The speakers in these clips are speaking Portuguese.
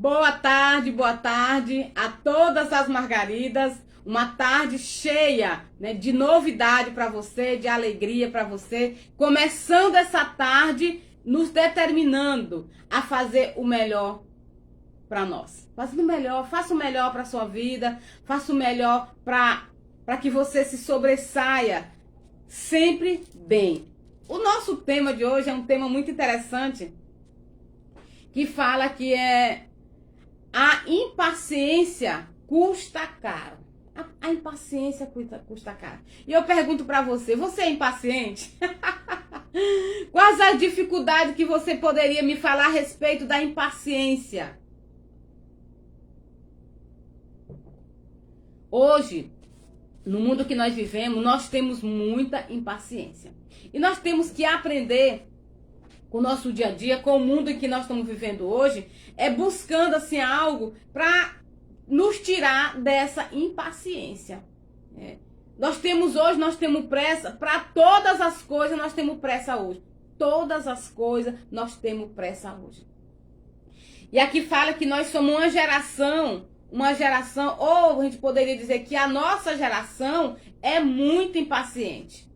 Boa tarde a todas as margaridas. Uma tarde cheia, né, de novidade para você, de alegria para você. Começando essa tarde, nos determinando a fazer o melhor para nós. Faça o melhor para sua vida, faça o melhor para que você se sobressaia sempre bem. O nosso tema de hoje é um tema muito interessante, que fala que a impaciência custa caro. A impaciência custa caro. E eu pergunto pra você, você é impaciente? Quais as dificuldades que você poderia me falar a respeito da impaciência? Hoje, no mundo que nós vivemos, nós temos muita impaciência. E nós temos que aprender com o nosso dia a dia, com o mundo em que nós estamos vivendo hoje, buscando assim algo para nos tirar dessa impaciência. Nós temos pressa para todas as coisas, nós temos pressa hoje. Todas as coisas nós temos pressa hoje. E aqui fala que nós somos uma geração, ou a gente poderia dizer que a nossa geração é muito impaciente.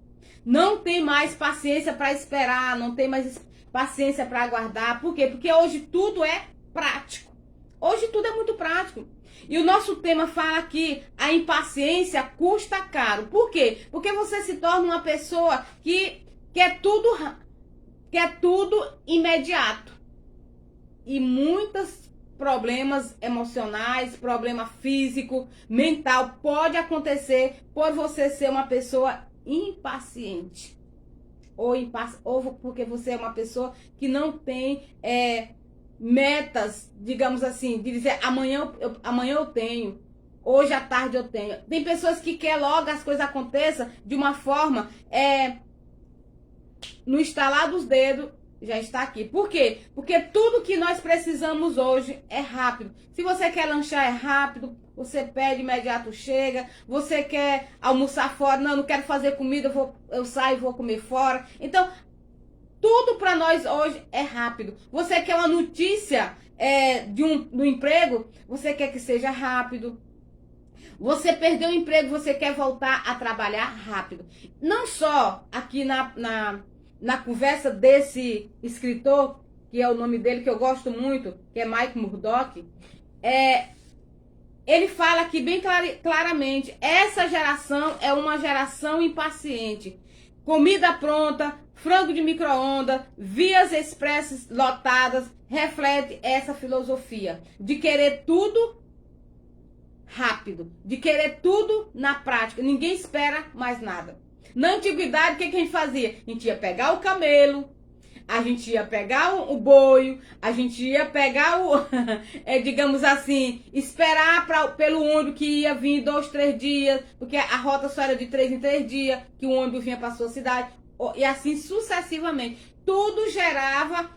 Não tem mais paciência para esperar, não tem mais paciência para aguardar. Por quê? Porque hoje tudo é prático. Hoje tudo é muito prático. E o nosso tema fala que a impaciência custa caro. Por quê? Porque você se torna uma pessoa que quer tudo imediato. E muitos problemas emocionais, problema físico, mental, pode acontecer por você ser uma pessoa impaciente. Ou porque você é uma pessoa que não tem metas, digamos assim, de dizer amanhã eu tenho, hoje à tarde eu tenho. Tem pessoas que querem logo as coisas aconteçam de uma forma, no estalar dos dedos, já está aqui. Por quê? Porque tudo que nós precisamos hoje é rápido. Se você quer lanchar, é rápido. Você pede, imediato chega. Você quer almoçar fora, não quero fazer comida, eu saio e vou comer fora. Então, tudo para nós hoje é rápido. Você quer uma notícia do emprego, você quer que seja rápido. Você perdeu o emprego, você quer voltar a trabalhar rápido. Não só aqui na conversa desse escritor, que é o nome dele, que eu gosto muito, que é Mike Murdock, ele fala aqui bem claramente, essa geração é uma geração impaciente. Comida pronta, frango de micro-ondas, vias expressas lotadas, reflete essa filosofia de querer tudo rápido, de querer tudo na prática. Ninguém espera mais nada. Na antiguidade, o que a gente fazia? A gente ia pegar o camelo, a gente ia pegar o boi, a gente ia pegar digamos assim, esperar pelo ônibus que ia vir 2, 3 dias, porque a rota só era de 3 em 3 dias, que o ônibus vinha para sua cidade, e assim sucessivamente. Tudo gerava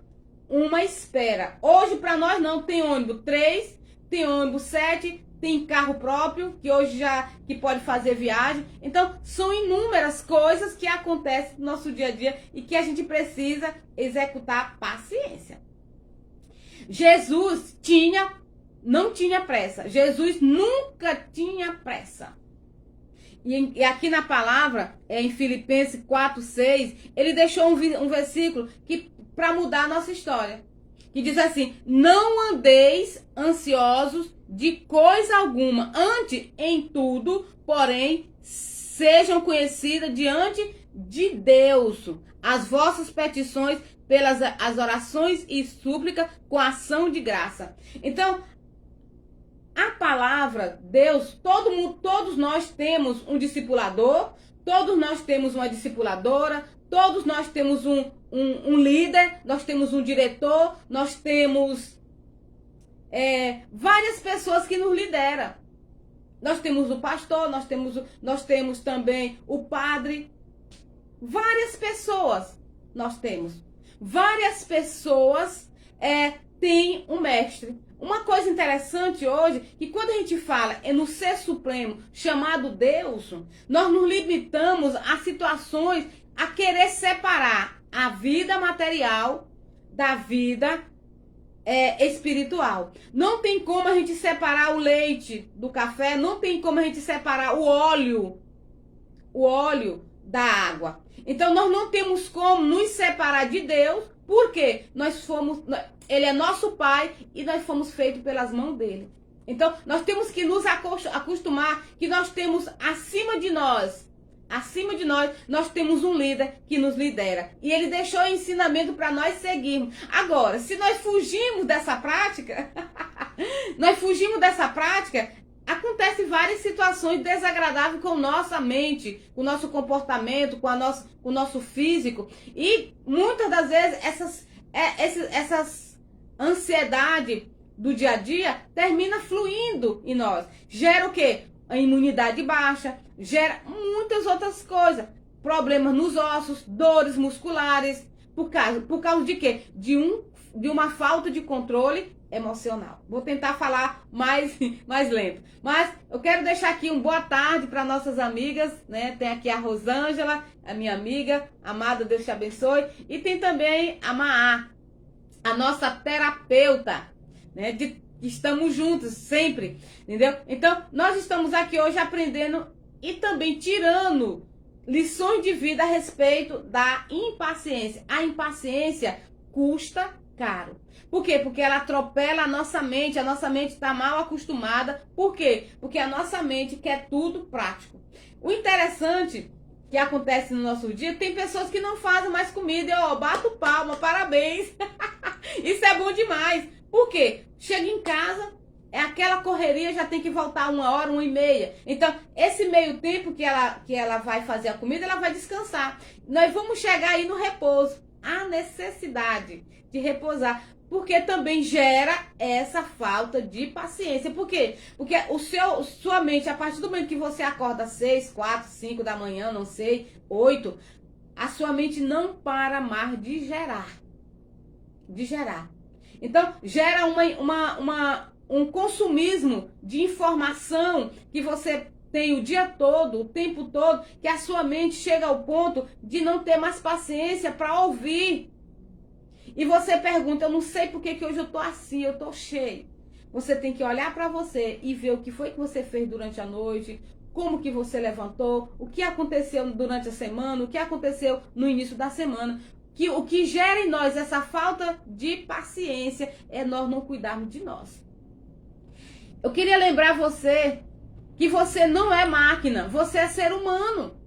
uma espera. Hoje, para nós, não tem ônibus 3, tem ônibus 7, tem carro próprio, que hoje que pode fazer viagem. Então, são inúmeras coisas que acontecem no nosso dia a dia e que a gente precisa executar paciência. Jesus não tinha pressa. Jesus nunca tinha pressa. E aqui na palavra, em Filipenses 4:6, ele deixou um versículo para mudar a nossa história. Que diz assim: não andeis ansiosos de coisa alguma, antes em tudo, porém, sejam conhecidas diante de Deus as vossas petições pelas as orações e súplicas com ação de graça. Então, a palavra, Deus, todos nós temos um discipulador, todos nós temos uma discipuladora, todos nós temos um líder, nós temos um diretor, nós temos várias pessoas que nos lideram. Nós temos o pastor, nós temos também o padre. Várias pessoas nós temos. Várias pessoas têm um mestre. Uma coisa interessante hoje, que quando a gente fala no ser supremo chamado Deus, nós nos limitamos a situações, a querer separar a vida material da vida espiritual. Não tem como a gente separar o leite do café, não tem como a gente separar o óleo da água. Então nós não temos como nos separar de Deus, porque ele é nosso Pai e nós fomos feitos pelas mãos dele. Então nós temos que nos acostumar que nós temos acima de nós, nós temos um líder que nos lidera. E ele deixou ensinamento para nós seguirmos. Agora, se nós fugimos dessa prática, acontece várias situações desagradáveis com nossa mente, com o nosso comportamento, com o nosso físico. E muitas das vezes essas ansiedade do dia a dia termina fluindo em nós. Gera o quê? A imunidade baixa, gera muitas outras coisas. Problemas nos ossos, dores musculares. Por causa de quê? De uma falta de controle emocional. Vou tentar falar mais lento. Mas eu quero deixar aqui um boa tarde para nossas amigas, né? Tem aqui a Rosângela, a minha amiga, amada, Deus te abençoe. E tem também a Maá, a nossa terapeuta, né? Estamos juntos sempre, entendeu? Então, nós estamos aqui hoje aprendendo e também tirando lições de vida a respeito da impaciência. A impaciência custa caro. Por quê? Porque ela atropela a nossa mente está mal acostumada. Por quê? Porque a nossa mente quer tudo prático. O interessante que acontece no nosso dia, tem pessoas que não fazem mais comida, e eu bato palma, parabéns. Isso é bom demais. Por quê? Chega em casa, é aquela correria, já tem que voltar 1 hora, 1h30. Então, esse meio tempo que ela vai fazer a comida, ela vai descansar. Nós vamos chegar aí no repouso. A necessidade de repousar. Porque também gera essa falta de paciência. Por quê? Porque sua mente, a partir do momento que você acorda 6, 4, 5 da manhã, não sei, 8, a sua mente não para mais de gerar. Então, gera um consumismo de informação que você tem o dia todo, o tempo todo, que a sua mente chega ao ponto de não ter mais paciência para ouvir. E você pergunta, eu não sei por que hoje eu tô assim, eu tô cheio. Você tem que olhar para você e ver o que foi que você fez durante a noite, como que você levantou, o que aconteceu durante a semana, o que aconteceu no início da semana. O que gera em nós essa falta de paciência é nós não cuidarmos de nós. Eu queria lembrar você que você não é máquina, você é ser humano.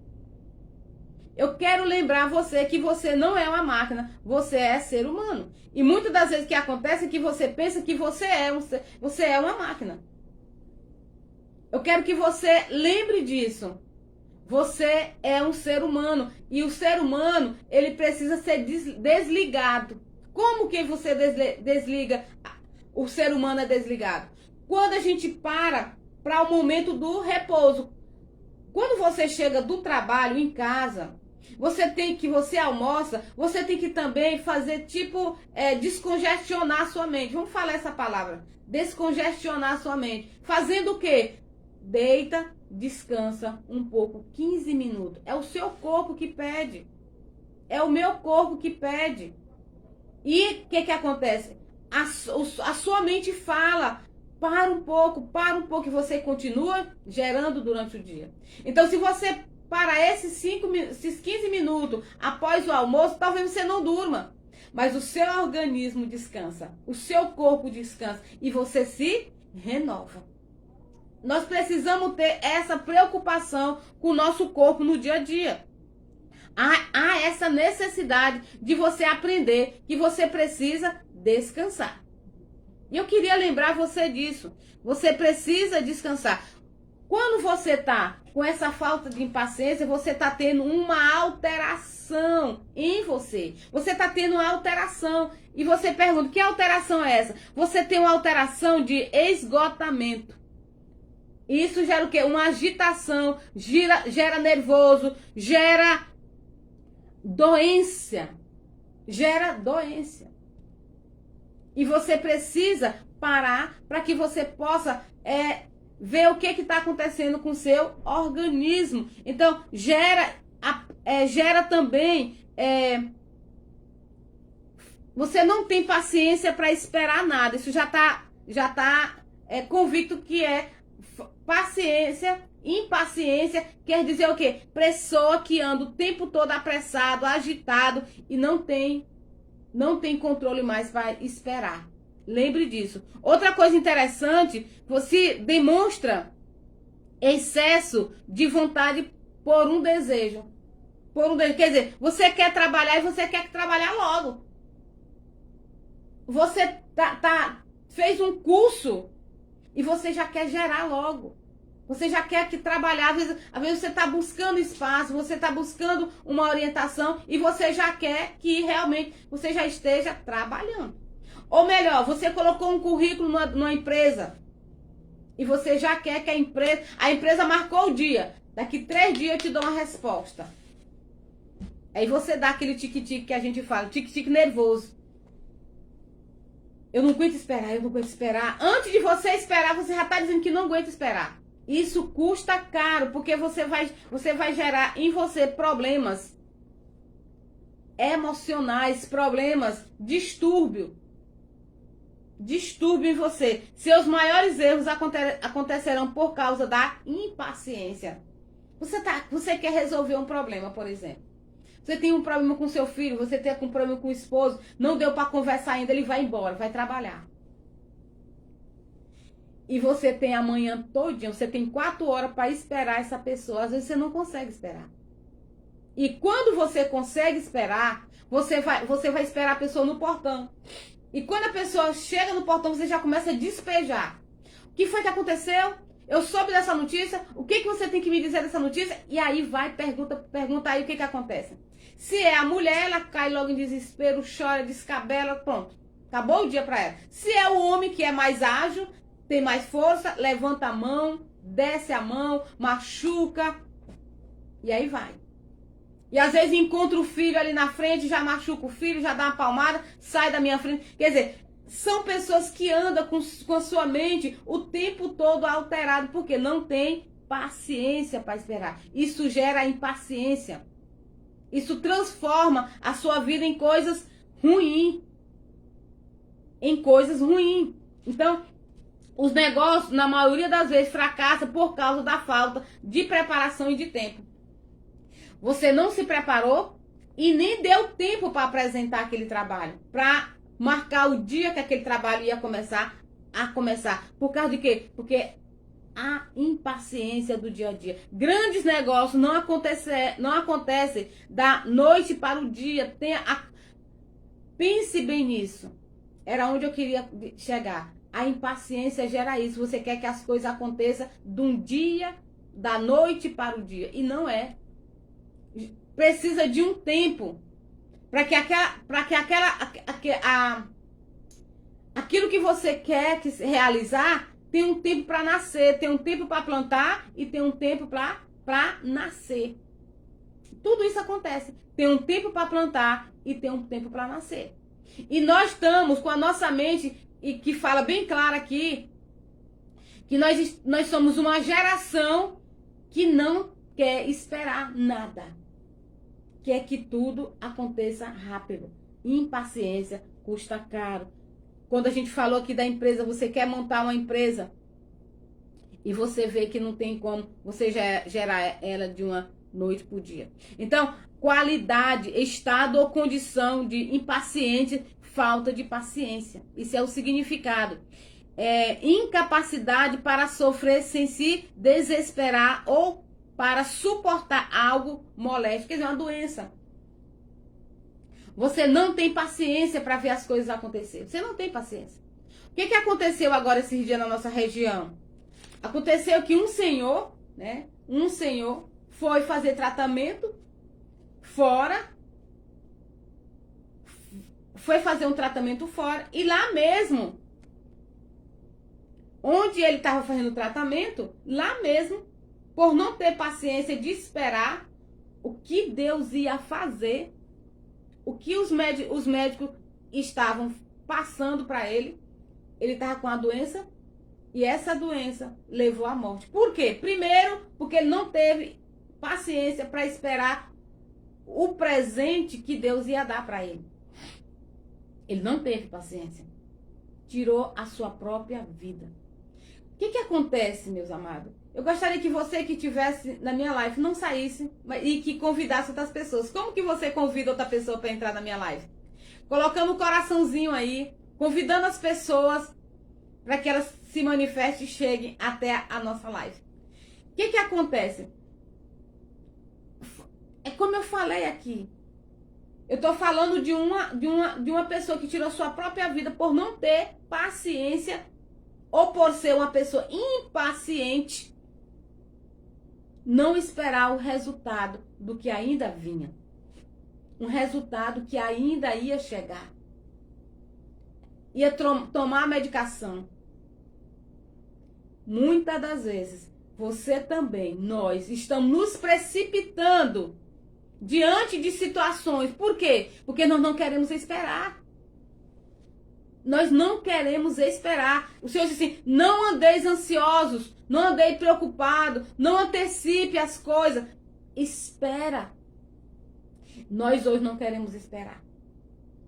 Eu quero lembrar você que você não é uma máquina, você é ser humano. E muitas das vezes que acontece é que você pensa que você é uma máquina. Eu quero que você lembre disso. Você é um ser humano. E o ser humano, ele precisa ser desligado. Como que você desliga? O ser humano é desligado. Quando a gente para o momento do repouso. Quando você chega do trabalho em casa, você almoça, você tem que também fazer descongestionar a sua mente. Vamos falar essa palavra. Descongestionar a sua mente. Fazendo o quê? Deita, descansa um pouco, 15 minutos. É o seu corpo que pede. É o meu corpo que pede. E o que acontece? A sua mente fala, para um pouco, e você continua gerando durante o dia. Então, se você para esses 15 minutos após o almoço, talvez você não durma. Mas o seu organismo descansa, o seu corpo descansa e você se renova. Nós precisamos ter essa preocupação com o nosso corpo no dia a dia. Há essa necessidade de você aprender que você precisa descansar. E eu queria lembrar você disso. Você precisa descansar. Quando você está com essa falta de impaciência, você está tendo uma alteração em você. Você está tendo uma alteração. E você pergunta, que alteração é essa? Você tem uma alteração de esgotamento. Isso gera o quê? Uma agitação, gera nervoso, gera doença. E você precisa parar para que você possa ver o que está acontecendo com o seu organismo. Então, gera também Você não tem paciência para esperar nada. Isso já tá convicto que é paciência. Impaciência quer dizer o quê? Pessoa que anda o tempo todo apressado, agitado e não tem controle mais para esperar. Lembre disso. Outra coisa interessante, você demonstra excesso de vontade por um desejo. Quer dizer, você quer trabalhar e você quer trabalhar logo. Você fez um curso e você já quer gerar logo. Você já quer que trabalhar. Às vezes você está buscando espaço, você está buscando uma orientação e você já quer que realmente você já esteja trabalhando. Ou melhor, você colocou um currículo numa empresa e você já quer que a empresa marcou o dia. Daqui 3 dias eu te dou uma resposta. Aí você dá aquele tique-tique que a gente fala, tique-tique nervoso. Eu não aguento esperar. Antes de você esperar, você já está dizendo que não aguenta esperar. Isso custa caro, porque você vai gerar em você problemas emocionais, problemas, distúrbio em você. Seus maiores erros acontecerão por causa da impaciência. Você quer resolver um problema, por exemplo. Você tem um problema com seu filho, você tem um problema com o esposo, não deu para conversar ainda, ele vai embora, vai trabalhar. E você tem a manhã todinha, você tem 4 horas para esperar essa pessoa. Às vezes você não consegue esperar. E quando você consegue esperar, você vai esperar a pessoa no portão. E quando a pessoa chega no portão, você já começa a despejar. O que foi que aconteceu? Eu soube dessa notícia, o que você tem que me dizer dessa notícia? E aí pergunta aí o que acontece. Se é a mulher, ela cai logo em desespero, chora, descabela, pronto. Acabou o dia para ela. Se é o homem que é mais ágil, tem mais força, levanta a mão, desce a mão, machuca, e aí vai. E às vezes encontra o filho ali na frente, já machuca o filho, já dá uma palmada, sai da minha frente. Quer dizer, são pessoas que andam com a sua mente o tempo todo alterado, porque não tem paciência para esperar. Isso gera impaciência. Isso transforma a sua vida em coisas ruins. Então, os negócios, na maioria das vezes, fracassam por causa da falta de preparação e de tempo. Você não se preparou e nem deu tempo para apresentar aquele trabalho, para marcar o dia que aquele trabalho ia começar. Por causa de quê? Porque a impaciência do dia a dia. Grandes negócios não acontecem da noite para o dia. Pense bem nisso. Era onde eu queria chegar. A impaciência gera isso. Você quer que as coisas aconteçam de um dia, da noite para o dia. E não é. Precisa de um tempo para que aquilo que você quer realizar tem um tempo para nascer, tem um tempo para plantar e tem um tempo para nascer. Tudo isso acontece. Tem um tempo para plantar e tem um tempo para nascer. E nós estamos com a nossa mente, e que fala bem claro aqui, que nós somos uma geração que não quer esperar nada. Quer que tudo aconteça rápido. Impaciência custa caro. Quando a gente falou aqui da empresa, você quer montar uma empresa e você vê que não tem como você gerar ela de uma noite por dia. Então, qualidade, estado ou condição de impaciente, falta de paciência. Isso é o significado. Incapacidade para sofrer sem se desesperar ou para suportar algo molesto, quer dizer, uma doença. Você não tem paciência para ver as coisas acontecer. Você não tem paciência. O que aconteceu agora esses dias na nossa região? Aconteceu que um senhor foi fazer tratamento fora, e lá mesmo, onde ele estava fazendo o tratamento, lá mesmo, por não ter paciência de esperar o que Deus ia fazer, o que os médicos estavam passando para ele estava com a doença, e essa doença levou à morte. Por quê? Primeiro, porque ele não teve paciência para esperar o presente que Deus ia dar para ele. Ele não teve paciência. Tirou a sua própria vida. O que acontece, meus amados? Eu gostaria que você que estivesse na minha live não saísse e que convidasse outras pessoas. Como que você convida outra pessoa para entrar na minha live? Colocando o coraçãozinho aí, convidando as pessoas para que elas se manifestem e cheguem até a nossa live. O que acontece? É como eu falei aqui. Eu estou falando de uma pessoa que tirou sua própria vida por não ter paciência ou por ser uma pessoa impaciente, não esperar o resultado do que ainda vinha. Um resultado que ainda ia chegar. Ia tomar a medicação. Muitas das vezes, você também, nós, estamos nos precipitando diante de situações. Por quê? Porque nós não queremos esperar. Nós não queremos esperar. O Senhor disse assim, não andeis ansiosos, não andeis preocupados, não antecipe as coisas. Espera. Nós hoje não queremos esperar.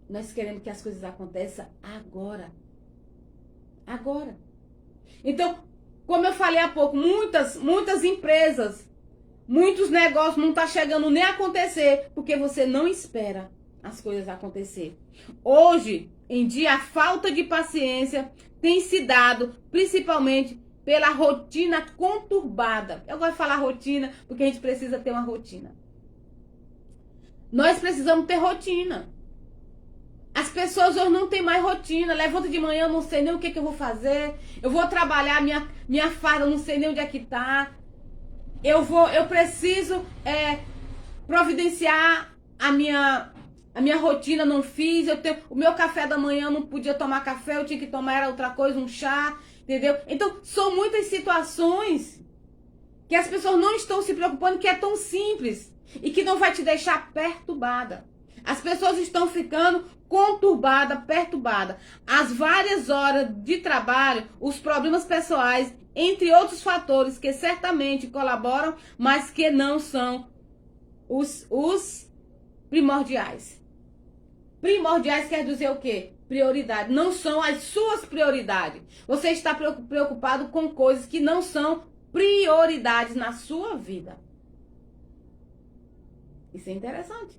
Nós queremos que as coisas aconteçam agora. Agora. Então, como eu falei há pouco, muitas empresas, muitos negócios não estão chegando nem a acontecer, porque você não espera as coisas acontecer. Hoje em dia, a falta de paciência tem se dado principalmente pela rotina conturbada. Eu gosto de falar rotina porque a gente precisa ter uma rotina. Nós precisamos ter rotina. As pessoas hoje não têm mais rotina. Levanta de manhã, não sei nem o que eu vou fazer. Eu vou trabalhar, minha farda, não sei nem onde é que tá. Eu preciso providenciar a minha rotina, não fiz. O meu café da manhã eu não podia tomar café, eu tinha que tomar era outra coisa, um chá, entendeu? Então, são muitas situações que as pessoas não estão se preocupando, que é tão simples e que não vai te deixar perturbada. As pessoas estão ficando conturbadas, perturbadas. As várias horas de trabalho, os problemas pessoais, entre outros fatores que certamente colaboram, mas que não são os primordiais. Primordiais quer dizer o quê? Prioridade. Não são as suas prioridades. Você está preocupado com coisas que não são prioridades na sua vida. Isso é interessante.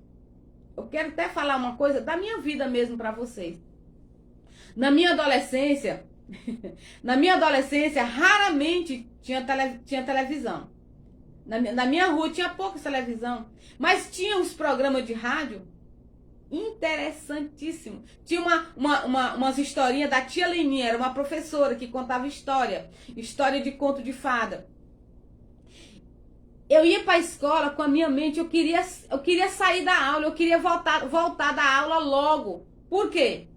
Eu quero até falar uma coisa da minha vida mesmo para vocês. Na minha adolescência, raramente tinha televisão. Na minha rua tinha pouca televisão, mas tinha uns programas de rádio interessantíssimos. Tinha umas historinhas da tia Leninha, era uma professora que contava história de conto de fada. Eu ia para a escola com a minha mente, eu queria sair da aula, eu queria voltar da aula logo. Por quê?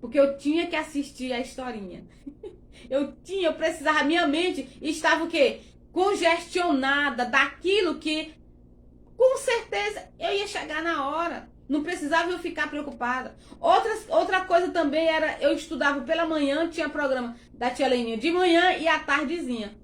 Porque eu tinha que assistir a historinha. Eu precisava, a minha mente estava o quê? Congestionada daquilo que, com certeza, eu ia chegar na hora. Não precisava eu ficar preocupada. Outra coisa também era, eu estudava pela manhã, tinha programa da tia Leninha de manhã e à tardezinha.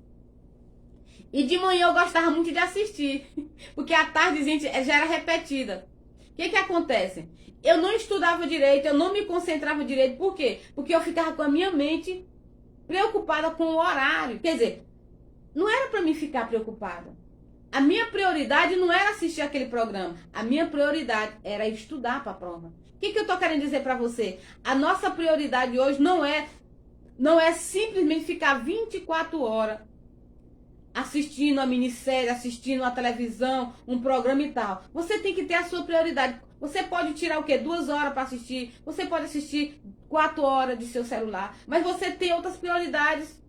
E de manhã eu gostava muito de assistir, porque a tardezinha já era repetida. O que acontece? Eu não estudava direito, eu não me concentrava direito. Por quê? Porque eu ficava com a minha mente preocupada com o horário. Quer dizer, não era para mim ficar preocupada. A minha prioridade não era assistir aquele programa. A minha prioridade era estudar para a prova. O que eu estou querendo dizer para você? A nossa prioridade hoje não é simplesmente ficar 24 horas assistindo a minissérie, assistindo a televisão, um programa e tal. Você tem que ter a sua prioridade. Você pode tirar o quê? 2 horas para assistir. Você pode assistir 4 horas de seu celular. Mas você tem outras prioridades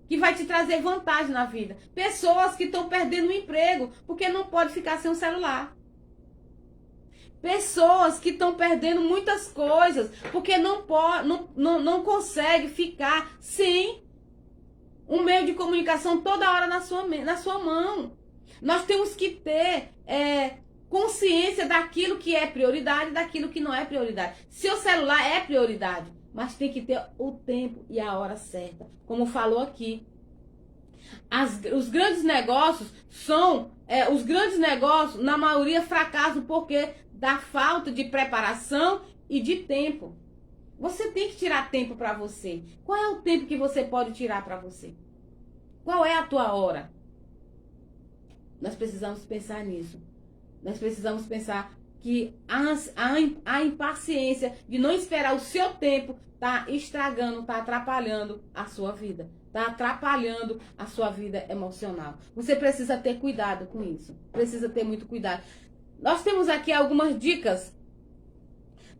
que vai te trazer vantagem na vida. Pessoas que estão perdendo o emprego porque não pode ficar sem o celular. Pessoas que estão perdendo muitas coisas porque não consegue ficar sem um meio de comunicação toda hora na sua mão. Nós temos que ter consciência daquilo que é prioridade e daquilo que não é prioridade. Seu celular é prioridade, mas tem que ter o tempo e a hora certa. Como falou aqui, os grandes negócios na maioria, fracassam porque da falta de preparação e de tempo. Você tem que tirar tempo para você. Qual é o tempo que você pode tirar para você? Qual é a tua hora? Nós precisamos pensar nisso. Nós precisamos pensar que a impaciência de não esperar o seu tempo está estragando, está atrapalhando a sua vida. Está atrapalhando a sua vida emocional. Você precisa ter cuidado com isso. Precisa ter muito cuidado. Nós temos aqui algumas dicas,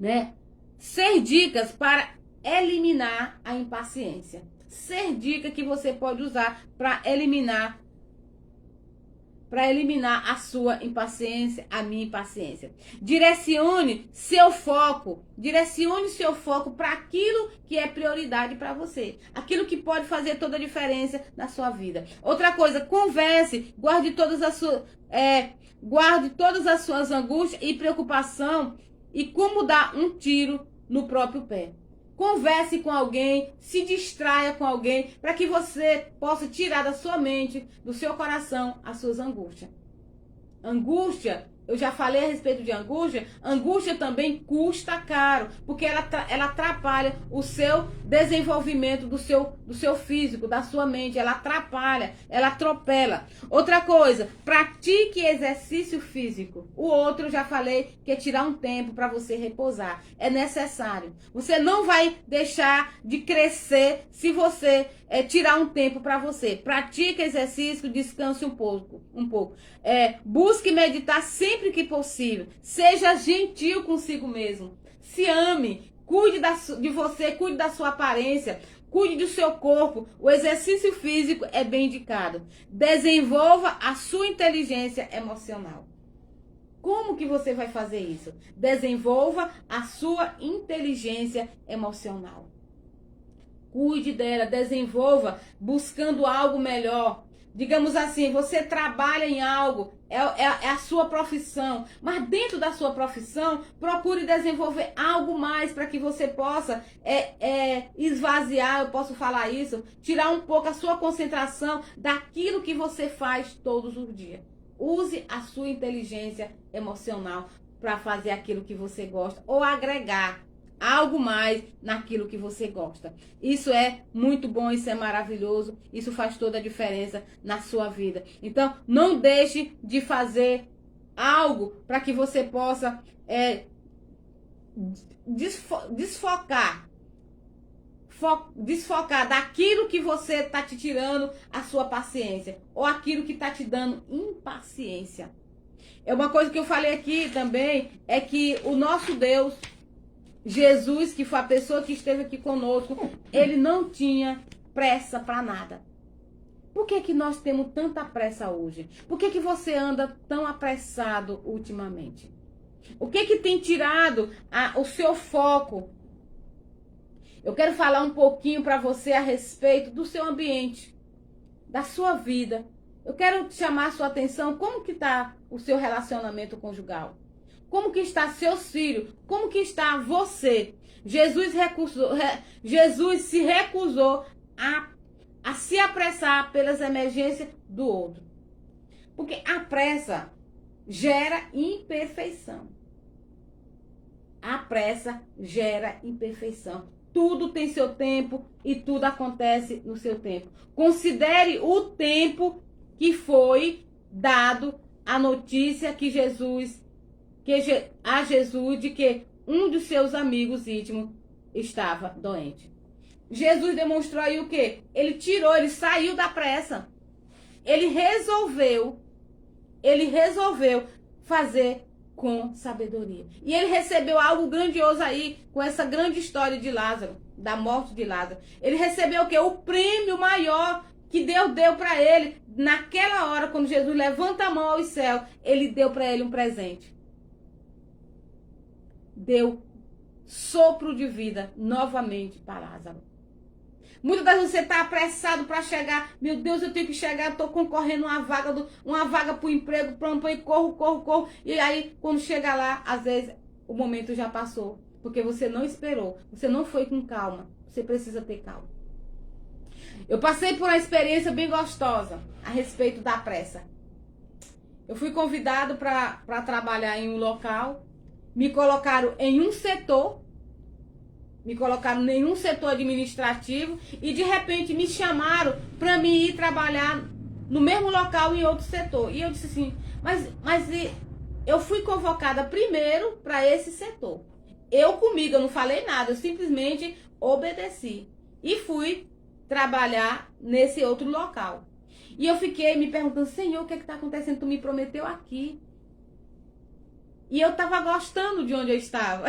né? 6 dicas para eliminar a impaciência. 6 dicas que você pode usar para eliminar a sua impaciência, a minha impaciência. Direcione seu foco para aquilo que é prioridade para você, aquilo que pode fazer toda a diferença na sua vida. Outra coisa, converse, guarde todas as suas angústias e preocupação e como dar um tiro no próprio pé. Converse com alguém, se distraia com alguém, para que você possa tirar da sua mente, do seu coração, as suas angústias. Angústia, eu já falei a respeito de angústia, angústia também custa caro, porque ela atrapalha o seu desenvolvimento do seu físico, da sua mente, ela atrapalha, ela atropela. Outra coisa, pratique exercício físico. O outro, eu já falei, que é tirar um tempo para você repousar. É necessário. Você não vai deixar de crescer se você tirar um tempo para você. Pratique exercício, descanse um pouco. Busque meditar sempre que possível. Seja gentil consigo mesmo. Se ame. Cuide de você, cuide da sua aparência. Cuide do seu corpo. O exercício físico é bem indicado. Desenvolva a sua inteligência emocional. Como que você vai fazer isso? Desenvolva a sua inteligência emocional. Cuide dela, desenvolva, buscando algo melhor. Digamos assim, você trabalha em algo, é a sua profissão, mas dentro da sua profissão, procure desenvolver algo mais para que você possa esvaziar, eu posso falar isso, tirar um pouco a sua concentração daquilo que você faz todos os dias. Use a sua inteligência emocional para fazer aquilo que você gosta ou agregar algo mais naquilo que você gosta. Isso é muito bom, isso é maravilhoso, isso faz toda a diferença na sua vida. Então, não deixe de fazer algo para que você possa desfocar daquilo que você está te tirando a sua paciência ou aquilo que está te dando impaciência. É uma coisa que eu falei aqui também, é que o nosso Deus, Jesus, que foi a pessoa que esteve aqui conosco, ele não tinha pressa para nada. Por que nós temos tanta pressa hoje? Por que você anda tão apressado ultimamente? O que tem tirado o seu foco? Eu quero falar um pouquinho para você a respeito do seu ambiente, da sua vida. Eu quero chamar a sua atenção, como que está o seu relacionamento conjugal? Como que está seus filhos? Como que está você? Jesus se recusou a se apressar pelas emergências do outro. Porque a pressa gera imperfeição. A pressa gera imperfeição. Tudo tem seu tempo e tudo acontece no seu tempo. Considere o tempo que foi dado a notícia que a Jesus de que um dos seus amigos íntimos estava doente. Jesus demonstrou aí o quê? Ele saiu da pressa. Ele resolveu fazer com sabedoria. E ele recebeu algo grandioso aí, com essa grande história de Lázaro, da morte de Lázaro. Ele recebeu o quê? O prêmio maior que Deus deu para ele. Naquela hora, quando Jesus levanta a mão aos céus, ele deu para ele um presente. Deu sopro de vida novamente para Lázaro. Muitas das vezes você está apressado para chegar. Meu Deus, eu tenho que chegar, estou concorrendo uma vaga para o emprego, pronto, e corro. E aí, quando chega lá, às vezes o momento já passou. Porque você não esperou, você não foi com calma. Você precisa ter calma. Eu passei por uma experiência bem gostosa a respeito da pressa. Eu fui convidado para trabalhar em um local. Me colocaram em um setor me colocaram em nenhum setor administrativo e de repente me chamaram para me ir trabalhar no mesmo local em outro setor. E eu disse assim, mas eu fui convocada primeiro para esse setor. Eu comigo, eu não falei nada, eu simplesmente obedeci. E fui trabalhar nesse outro local. E eu fiquei me perguntando, Senhor, o que está acontecendo? Tu me prometeu aqui. E eu estava gostando de onde eu estava.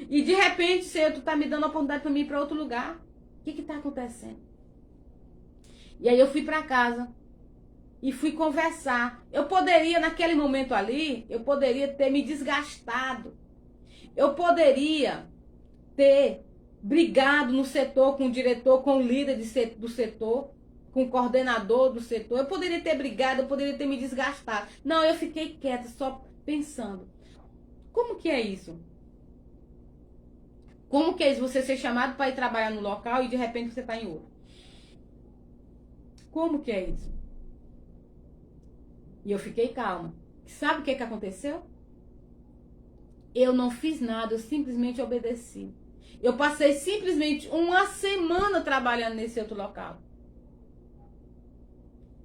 E de repente, Senhor, tu está me dando a oportunidade para mim ir para outro lugar. O que está acontecendo? E aí eu fui para casa e fui conversar. Eu poderia, naquele momento ali, eu poderia ter me desgastado. Eu poderia ter brigado no setor com o diretor, com o líder do setor, com o coordenador do setor. Eu poderia ter brigado, eu poderia ter me desgastado. Não, eu fiquei quieta, só pensando. Como que é isso? Como que é isso? Você ser chamado para ir trabalhar no local e de repente você está em outro. Como que é isso? E eu fiquei calma. Sabe o que aconteceu? Eu não fiz nada, eu simplesmente obedeci. Eu passei simplesmente uma semana trabalhando nesse outro local.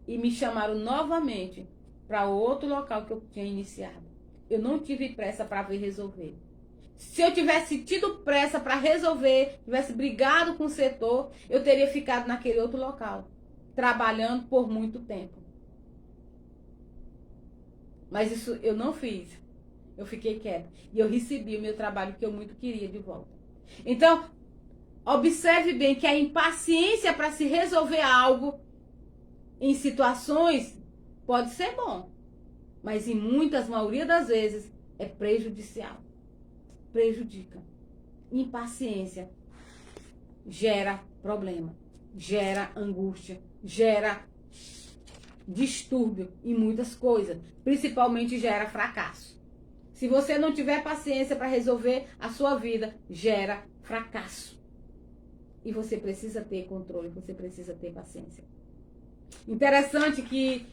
E me chamaram novamente para outro local que eu tinha iniciado. Eu não tive pressa para vir resolver. Se eu tivesse tido pressa para resolver, tivesse brigado com o setor, eu teria ficado naquele outro local, trabalhando por muito tempo. Mas isso eu não fiz. Eu fiquei quieta. E eu recebi o meu trabalho que eu muito queria de volta. Então, observe bem que a impaciência para se resolver algo em situações pode ser bom. Mas em muitas, maioria das vezes, é prejudicial. Prejudica. Impaciência gera problema, gera angústia, gera distúrbio em muitas coisas, principalmente gera fracasso. Se você não tiver paciência para resolver a sua vida, gera fracasso. E você precisa ter controle, você precisa ter paciência. Interessante que,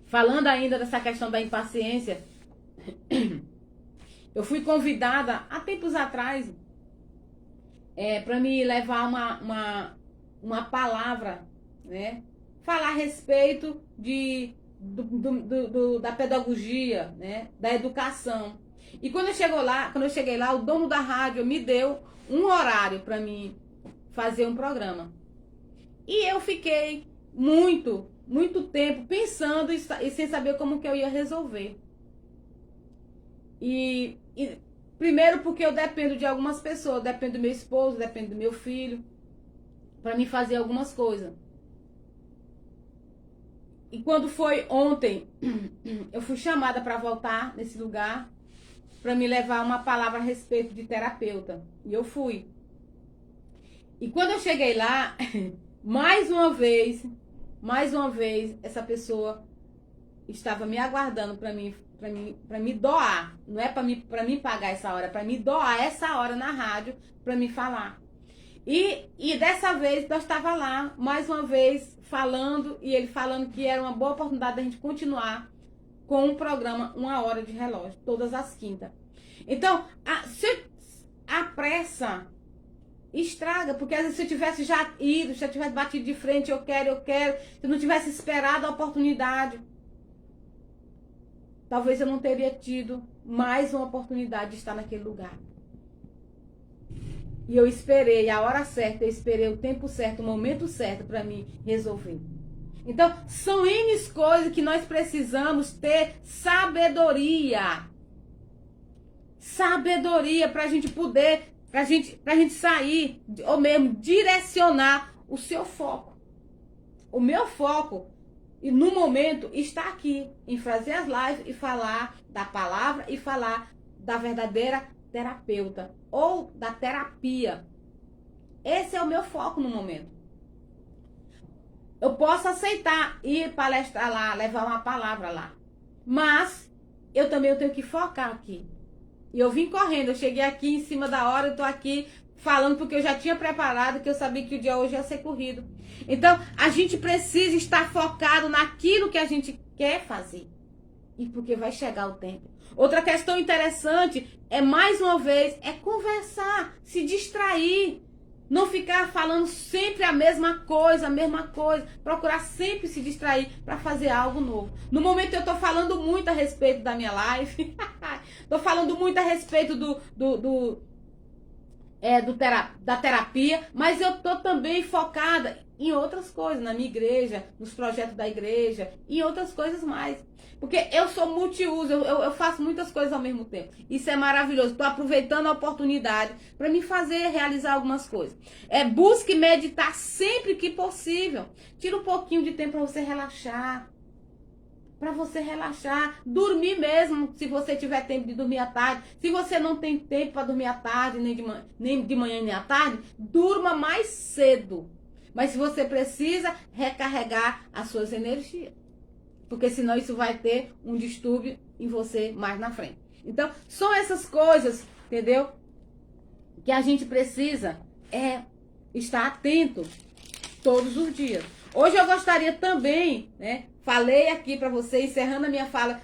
falando ainda dessa questão da impaciência, eu fui convidada há tempos atrás para me levar uma palavra, né? Falar a respeito da pedagogia, né? Da educação. E quando eu cheguei lá, o dono da rádio me deu um horário para mim fazer um programa. E eu fiquei muito tempo pensando e sem saber como que eu ia resolver. E primeiro porque eu dependo de algumas pessoas, dependo do meu esposo, dependo do meu filho, para me fazer algumas coisas. E quando foi ontem, eu fui chamada para voltar nesse lugar, para me levar uma palavra a respeito de terapeuta. E eu fui. E quando eu cheguei lá, mais uma vez, essa pessoa estava me aguardando para me doar. Não é para mim pagar essa hora, é para me doar essa hora na rádio para me falar. E dessa vez nós estava lá, mais uma vez, falando, e ele falando que era uma boa oportunidade da gente continuar com um programa, 1 hora de relógio, todas as quintas. Então, a pressa estraga, porque às vezes se eu tivesse já ido, se eu tivesse batido de frente, eu quero, se eu não tivesse esperado a oportunidade, talvez eu não teria tido mais uma oportunidade de estar naquele lugar. E eu esperei a hora certa, eu esperei o tempo certo, o momento certo para mim resolver. Então, são N coisas que nós precisamos ter sabedoria. Sabedoria para a gente poder, pra gente sair, ou mesmo direcionar o seu foco. O meu foco, e no momento, está aqui, em fazer as lives e falar da palavra e falar da verdadeira terapeuta ou da terapia. Esse é o meu foco no momento. Eu posso aceitar ir palestrar lá, levar uma palavra lá, mas eu também tenho que focar aqui. E eu vim correndo, eu cheguei aqui em cima da hora, eu tô aqui falando porque eu já tinha preparado, que eu sabia que o dia hoje ia ser corrido. Então, a gente precisa estar focado naquilo que a gente quer fazer. E porque vai chegar o tempo. Outra questão interessante é, mais uma vez, é conversar, se distrair. Não ficar falando sempre a mesma coisa, procurar sempre se distrair para fazer algo novo. No momento eu tô falando muito a respeito da minha live, tô falando muito a respeito da terapia, mas eu tô também focada em outras coisas, na minha igreja, nos projetos da igreja, e outras coisas mais. Porque eu sou multiuso, eu faço muitas coisas ao mesmo tempo. Isso é maravilhoso. Estou aproveitando a oportunidade para me fazer realizar algumas coisas. Busque meditar sempre que possível. Tira um pouquinho de tempo para você relaxar. Para você relaxar. Dormir mesmo, se você tiver tempo de dormir à tarde. Se você não tem tempo para dormir à tarde, nem de manhã nem à tarde, durma mais cedo. Mas se você precisa recarregar as suas energias. Porque senão isso vai ter um distúrbio em você mais na frente. Então, são essas coisas, entendeu? Que a gente precisa estar atento todos os dias. Hoje eu gostaria também, né? Falei aqui para você, encerrando a minha fala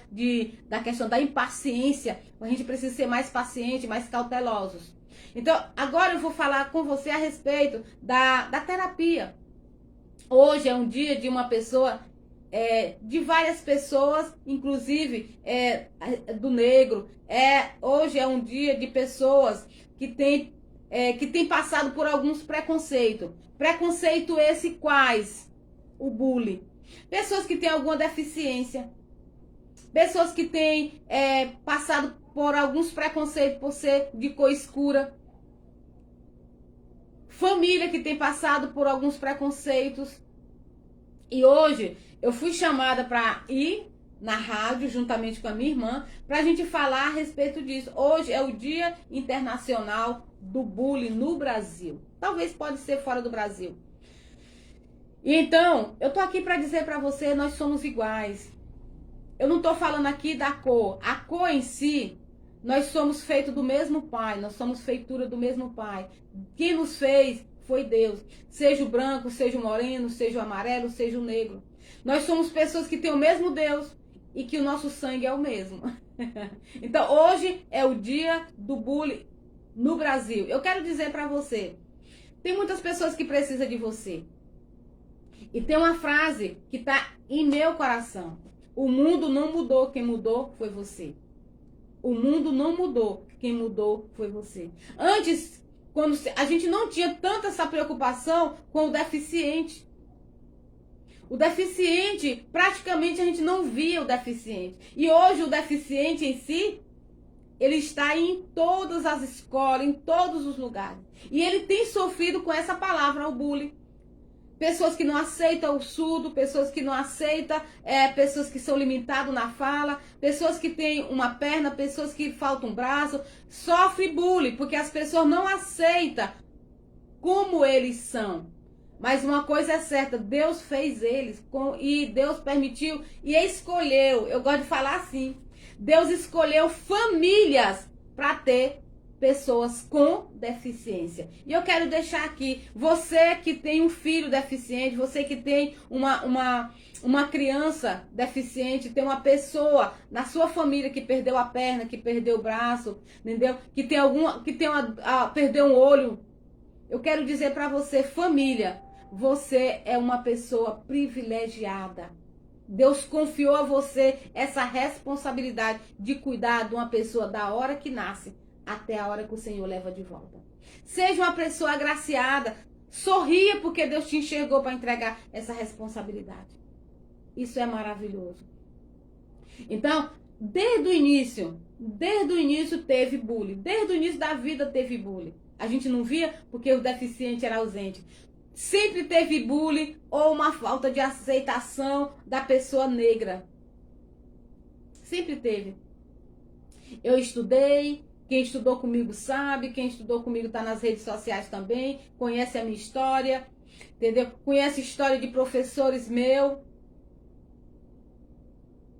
da questão da impaciência. A gente precisa ser mais paciente, mais cautelosos. Então, agora eu vou falar com você a respeito da terapia. Hoje é um dia de uma pessoa... de várias pessoas, inclusive do negro. Hoje é um dia de pessoas que tem passado por alguns preconceitos. Preconceito esse quais? O bullying. Pessoas que têm alguma deficiência. Pessoas que têm passado por alguns preconceitos por ser de cor escura. Família que tem passado por alguns preconceitos. E hoje eu fui chamada para ir na rádio, juntamente com a minha irmã, para a gente falar a respeito disso. Hoje é o Dia Internacional do Bullying no Brasil. Talvez pode ser fora do Brasil. E então, eu tô aqui para dizer para você, nós somos iguais. Eu não tô falando aqui da cor. A cor em si, nós somos feitos do mesmo Pai, nós somos feitura do mesmo Pai. Quem nos fez foi Deus. Seja o branco, seja o moreno, seja o amarelo, seja o negro. Nós somos pessoas que têm o mesmo Deus e que o nosso sangue é o mesmo. Então, hoje é o dia do bullying no Brasil. Eu quero dizer para você, tem muitas pessoas que precisam de você. E tem uma frase que está em meu coração. O mundo não mudou, quem mudou foi você. O mundo não mudou, quem mudou foi você. Antes, quando a gente não tinha tanta essa preocupação com o deficiente. O deficiente, praticamente a gente não via o deficiente. E hoje o deficiente em si, ele está em todas as escolas, em todos os lugares. E ele tem sofrido com essa palavra, o bullying. Pessoas que não aceitam o surdo, pessoas que não aceitam, pessoas que são limitadas na fala, pessoas que têm uma perna, pessoas que faltam um braço, sofre bullying, porque as pessoas não aceitam como eles são. Mas uma coisa é certa, Deus fez eles e Deus permitiu e escolheu, eu gosto de falar assim, Deus escolheu famílias para ter pessoas com deficiência. E eu quero deixar aqui, você que tem um filho deficiente, você que tem uma criança deficiente, tem uma pessoa na sua família que perdeu a perna, que perdeu o braço, entendeu? Que perdeu um olho. Eu quero dizer para você, família, você é uma pessoa privilegiada. Deus confiou a você essa responsabilidade de cuidar de uma pessoa da hora que nasce até a hora que o Senhor leva de volta. Seja uma pessoa agraciada, sorria porque Deus te enxergou para entregar essa responsabilidade. Isso é maravilhoso. Então, desde o início teve bullying. Desde o início da vida teve bullying. A gente não via porque o deficiente era ausente. Sempre teve bullying ou uma falta de aceitação da pessoa negra. Sempre teve. Eu estudei, quem estudou comigo sabe, quem estudou comigo está nas redes sociais também, conhece a minha história, entendeu? Conhece a história de professores meus.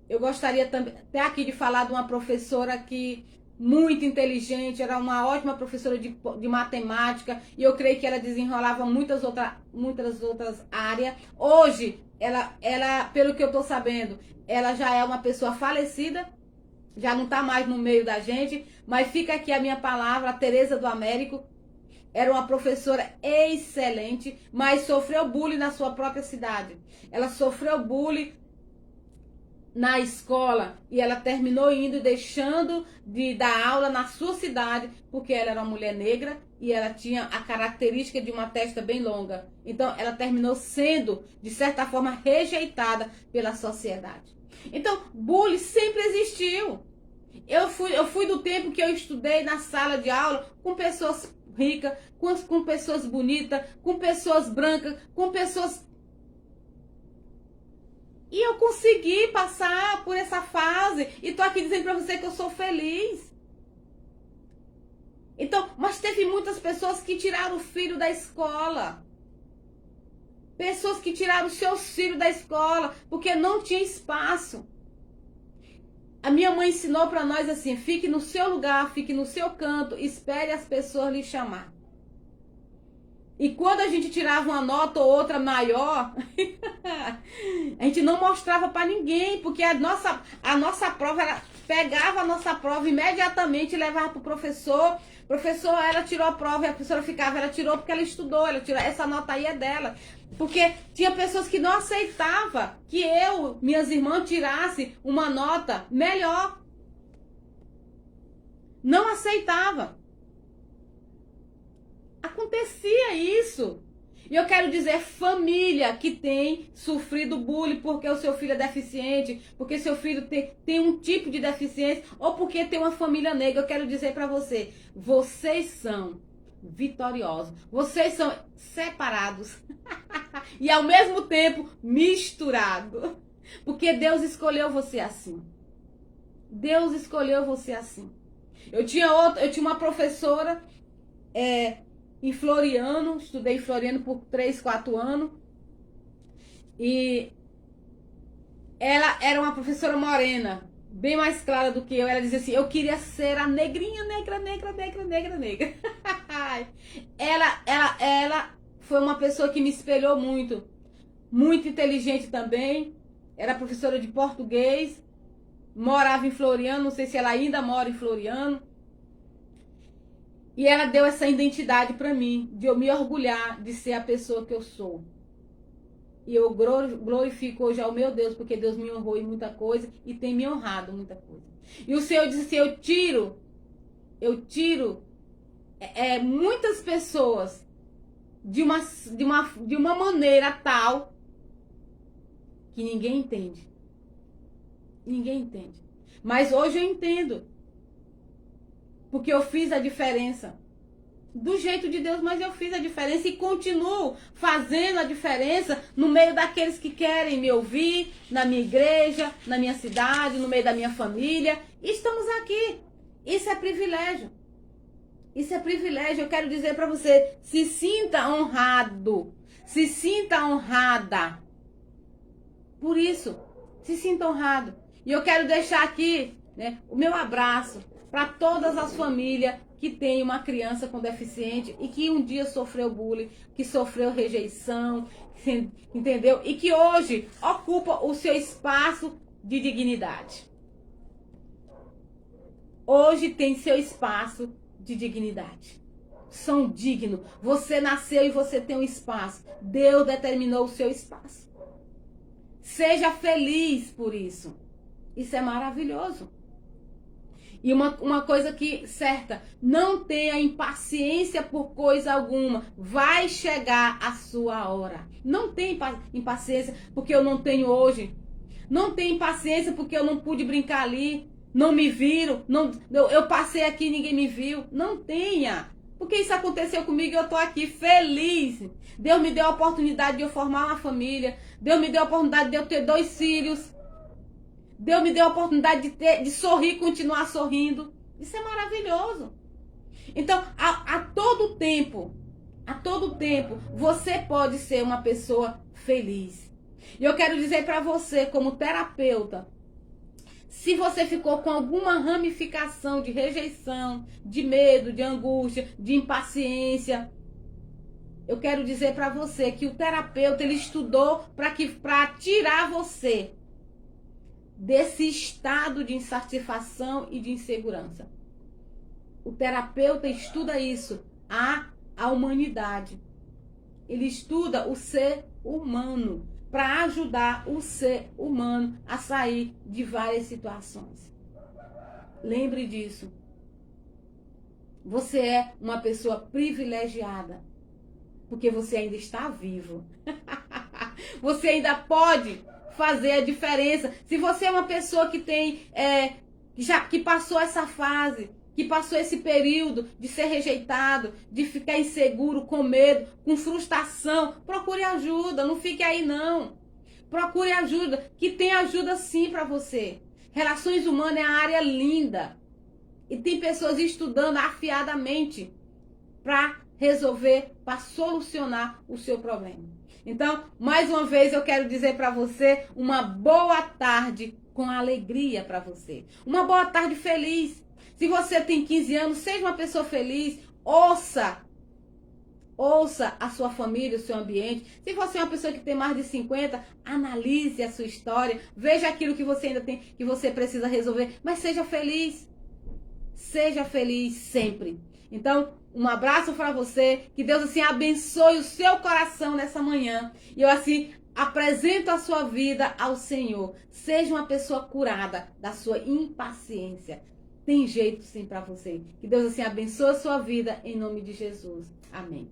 Eu gostaria também até aqui de falar de uma professora que muito inteligente, era uma ótima professora de matemática, e eu creio que ela desenrolava muitas outras áreas. Hoje, pelo que eu tô sabendo, ela já é uma pessoa falecida, já não tá mais no meio da gente, mas fica aqui a minha palavra, a Tereza do Américo, era uma professora excelente, mas sofreu bullying na sua própria cidade. Ela sofreu bullying na escola e ela terminou indo e deixando de dar aula na sua cidade, porque ela era uma mulher negra e ela tinha a característica de uma testa bem longa. Então ela terminou sendo, de certa forma, rejeitada pela sociedade. Então, bullying sempre existiu. Eu fui do tempo que eu estudei na sala de aula com pessoas ricas, com pessoas bonitas, com pessoas brancas, com pessoas... E eu consegui passar por essa fase. E tô aqui dizendo pra você que eu sou feliz. Então, mas teve muitas pessoas que tiraram o filho da escola. Pessoas que tiraram os seus filhos da escola porque não tinha espaço. A minha mãe ensinou pra nós assim: fique no seu lugar, fique no seu canto, espere as pessoas lhe chamar. E quando a gente tirava uma nota ou outra maior, a gente não mostrava para ninguém, porque a nossa prova era, pegava a nossa prova imediatamente e levava para o professor. Professor, ela tirou a prova e a professora ficava, ela tirou porque ela estudou, ela tirou, essa nota aí é dela. Porque tinha pessoas que não aceitavam que eu, minhas irmãs, tirasse uma nota melhor. Não aceitava. Acontecia isso. E eu quero dizer, família que tem sofrido bullying porque o seu filho é deficiente, porque seu filho tem um tipo de deficiência, ou porque tem uma família negra, eu quero dizer para você, vocês são vitoriosos, vocês são separados e ao mesmo tempo misturados, porque Deus escolheu você assim. Deus escolheu você assim. Eu tinha uma professora em Floriano, estudei em Floriano por 3, 4 anos. E ela era uma professora morena, bem mais clara do que eu. Ela dizia assim: eu queria ser a negrinha, negra. Ela foi uma pessoa que me espelhou muito. Muito inteligente também. Era professora de português. Morava em Floriano, não sei se ela ainda mora em Floriano. E ela deu essa identidade para mim, de eu me orgulhar de ser a pessoa que eu sou. E eu glorifico hoje ao meu Deus, porque Deus me honrou em muita coisa e tem me honrado muita coisa. E o Senhor disse assim: eu tiro muitas pessoas de uma maneira tal que ninguém entende. Ninguém entende. Mas hoje eu entendo. Porque eu fiz a diferença. Do jeito de Deus, mas eu fiz a diferença e continuo fazendo a diferença no meio daqueles que querem me ouvir, na minha igreja, na minha cidade, no meio da minha família. E estamos aqui. Isso é privilégio. Isso é privilégio. Eu quero dizer para você, se sinta honrado. Se sinta honrada. Por isso, se sinta honrado. E eu quero deixar aqui, né, o meu abraço para todas as famílias que têm uma criança com deficiente e que um dia sofreu bullying, que sofreu rejeição, entendeu? E que hoje ocupa o seu espaço de dignidade. Hoje tem seu espaço de dignidade. São dignos. Você nasceu e você tem um espaço. Deus determinou o seu espaço. Seja feliz por isso. Isso é maravilhoso. E uma coisa que certa, não tenha impaciência por coisa alguma. Vai chegar a sua hora. Não tenha impaciência porque eu não tenho hoje. Não tenha impaciência porque eu não pude brincar ali. Não me viram. Eu passei aqui e ninguém me viu. Não tenha. Porque isso aconteceu comigo e eu tô aqui feliz. Deus me deu a oportunidade de eu formar uma família. Deus me deu a oportunidade de eu ter 2 filhos. Deus me deu a oportunidade de sorrir, continuar sorrindo. Isso é maravilhoso. Então, a todo tempo, você pode ser uma pessoa feliz. E eu quero dizer para você, como terapeuta, se você ficou com alguma ramificação de rejeição, de medo, de angústia, de impaciência, eu quero dizer para você que o terapeuta, ele estudou para tirar você desse estado de insatisfação e de insegurança. O terapeuta estuda isso, a humanidade. Ele estuda o ser humano para ajudar o ser humano a sair de várias situações. Lembre disso. Você é uma pessoa privilegiada, porque você ainda está vivo. Você ainda pode fazer a diferença. Se você é uma pessoa que que passou essa fase, que passou esse período de ser rejeitado, de ficar inseguro, com medo, com frustração, procure ajuda, não fique aí não. Procure ajuda, que tem ajuda sim para você. Relações humanas é uma área linda. E tem pessoas estudando afiadamente para resolver, para solucionar o seu problema. Então, mais uma vez eu quero dizer para você uma boa tarde com alegria para você. Uma boa tarde feliz. Se você tem 15 anos, seja uma pessoa feliz, ouça a sua família, o seu ambiente. Se você é uma pessoa que tem mais de 50, analise a sua história, veja aquilo que você ainda tem, que você precisa resolver, mas seja feliz. Seja feliz sempre. Então, um abraço para você, que Deus assim abençoe o seu coração nessa manhã. E eu assim apresento a sua vida ao Senhor. Seja uma pessoa curada da sua impaciência. Tem jeito sim para você. Que Deus assim abençoe a sua vida em nome de Jesus. Amém.